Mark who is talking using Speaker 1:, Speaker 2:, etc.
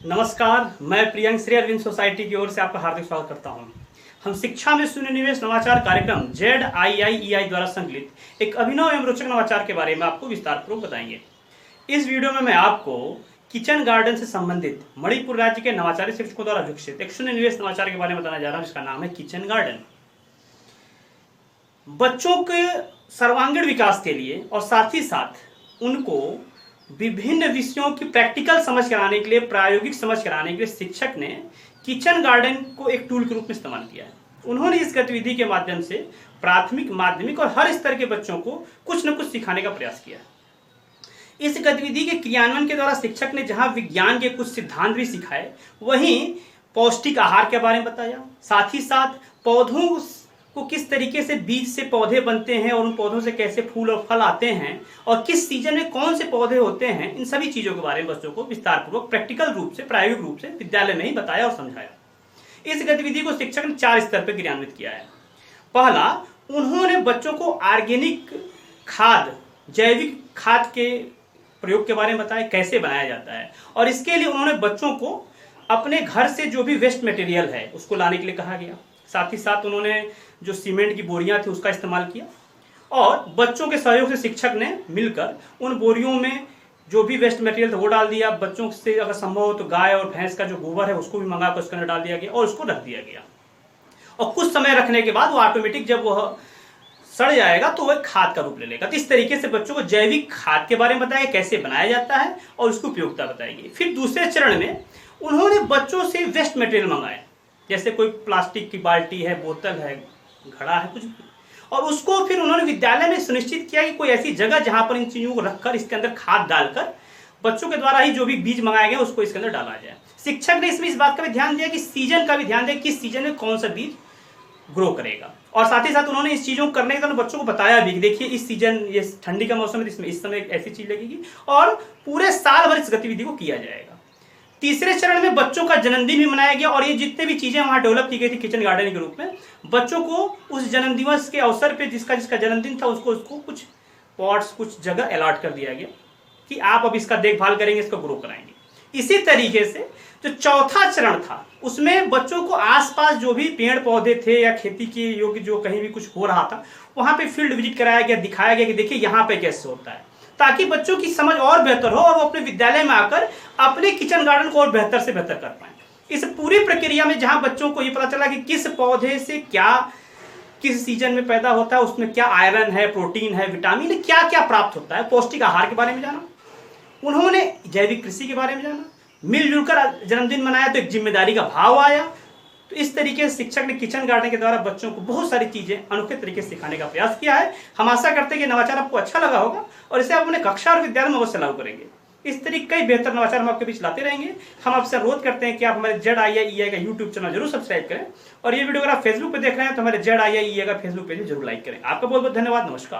Speaker 1: नमस्कार, मैं प्रियंक श्री अरविंद सोसाइटी की ओर से आपका हार्दिक स्वागत करता हूं। हम शिक्षा में शून्य निवेश नवाचार कार्यक्रम ZIIEI द्वारा संकलित एक अभिनव एवं रोचक नवाचार के बारे में आपको विस्तारपूर्वक बताएंगे। इस वीडियो में मैं आपको किचन गार्डन से संबंधित मणिपुर राज्य के नवाचारी शिक्षकों द्वारा विकसित एक शून्य निवेश नवाचार के बारे में बताने जा रहा हूं, जिसका नाम है किचन गार्डन। बच्चों के सर्वांगीण विकास के लिए और साथ ही साथ उनको विभिन्न विषयों की प्रैक्टिकल समझ कराने के लिए, प्रायोगिक समझ कराने के लिए शिक्षक ने किचन गार्डन को एक टूल के रूप में इस्तेमाल किया है। उन्होंने इस गतिविधि के माध्यम से प्राथमिक, माध्यमिक और हर स्तर के बच्चों को कुछ न कुछ सिखाने का प्रयास किया है। इस गतिविधि के क्रियान्वयन के द्वारा शिक्षक ने जहां विज्ञान के कुछ सिद्धांत भी सिखाए, वहीं पौष्टिक आहार के बारे में बताया। साथ ही साथ पौधों को किस तरीके से बीज से पौधे बनते हैं और उन पौधों से कैसे फूल और फल आते हैं और किस सीजन में कौन से पौधे होते हैं, इन सभी चीजों के बारे में बच्चों को विस्तारपूर्वक, प्रैक्टिकल रूप से, प्रायोगिक रूप से विद्यालय में ही बताया और समझाया। इस गतिविधि को शिक्षक ने 4 स्तर पर क्रियान्वित किया है। पहला, उन्होंने बच्चों को ऑर्गेनिक खाद, जैविक खाद के प्रयोग के बारे में बताया, कैसे बनाया जाता है। और इसके लिए उन्होंने बच्चों को अपने घर से जो भी वेस्ट मटेरियल है उसको लाने के लिए कहा गया। साथ ही साथ उन्होंने जो सीमेंट की बोरियां थी उसका इस्तेमाल किया और बच्चों के सहयोग से शिक्षक ने मिलकर उन बोरियों में जो भी वेस्ट मटेरियल था वो डाल दिया। बच्चों से अगर संभव हो तो गाय और भैंस का जो गोबर है उसको भी मंगाकर उसके अंदर डाल दिया गया और उसको रख दिया गया। और कुछ समय रखने के बाद वो ऑटोमेटिक जब वह सड़ जाएगा तो वह खाद का रूप ले लेगा। तो इस तरीके से बच्चों को जैविक खाद के बारे में बताया, कैसे बनाया जाता है और उसकी उपयोगिता बताएगी। फिर दूसरे चरण में उन्होंने बच्चों से वेस्ट मटेरियल मंगाए, जैसे कोई प्लास्टिक की बाल्टी है, बोतल है, घड़ा है, कुछ भी, और उसको फिर उन्होंने विद्यालय में सुनिश्चित किया कि कोई ऐसी जगह जहां पर इन चीजों को रखकर इसके अंदर खाद डालकर बच्चों के द्वारा ही जो भी बीज मंगाए गए उसको इसके अंदर डाला जाए। शिक्षक ने इसमें इस बात का भी ध्यान दिया कि सीजन का भी ध्यान दिया, किस सीजन में कौन सा बीज ग्रो करेगा। और साथ ही साथ उन्होंने इस चीजों को करने के दौरान बच्चों को बताया भी कि देखिए इस सीजन, ये ठंडी का मौसम है, इसमें इस समय ऐसी चीज लगेगी और पूरे साल भर इस गतिविधि को किया जाएगा। तीसरे चरण में बच्चों का जन्मदिन भी मनाया गया और ये जितने भी चीजें वहां डेवलप की गई थी किचन गार्डन के रूप में, बच्चों को उस जन्मदिवस के अवसर पे जिसका जन्मदिन था उसको कुछ पॉट्स, कुछ जगह अलॉट कर दिया गया कि आप अब इसका देखभाल करेंगे, इसको ग्रो कराएंगे। इसी तरीके से जो चौथा चरण था उसमें बच्चों को आसपास जो भी पेड़ पौधे थे या खेती के योग्य जो कहीं भी कुछ हो रहा था वहां पे फील्ड विजिट कराया गया, दिखाया गया कि देखिए यहाँ पे कैसे होता है, ताकि बच्चों की समझ और बेहतर हो और वो अपने विद्यालय में आकर अपने किचन गार्डन को और बेहतर से बेहतर कर पाए। इस पूरी प्रक्रिया में जहां बच्चों को ये पता चला कि किस पौधे से क्या किस सीजन में पैदा होता है, उसमें क्या आयरन है, प्रोटीन है, विटामिन है, क्या क्या प्राप्त होता है, पौष्टिक आहार के बारे में जाना, उन्होंने जैविक कृषि के बारे में जाना, मिलजुल कर जन्मदिन मनाया तो एक जिम्मेदारी का भाव आया। तो इस तरीके से शिक्षक ने किचन गार्डन के द्वारा बच्चों को बहुत सारी चीजें अनोखे तरीके से सिखाने का प्रयास किया है। हम आशा करते हैं कि नवाचार आपको अच्छा लगा होगा और इसे आप अपने कक्षा और विद्यालय में अवश्य लागू करेंगे। इस तरीके कई बेहतर नवाचार हम आपके बीच लाते रहेंगे। हम आपसे अनुरोध करते हैं कि आप हमारे ZIIEI का यूट्यूब चैनल जरूर सब्सक्राइब करें और ये वीडियो अगर आप फेसबुक पे देख रहे हैं तो हमारे ZIIEI का फेसबुक पेज जरूर लाइक करें। आपका बहुत बहुत धन्यवाद। नमस्कार।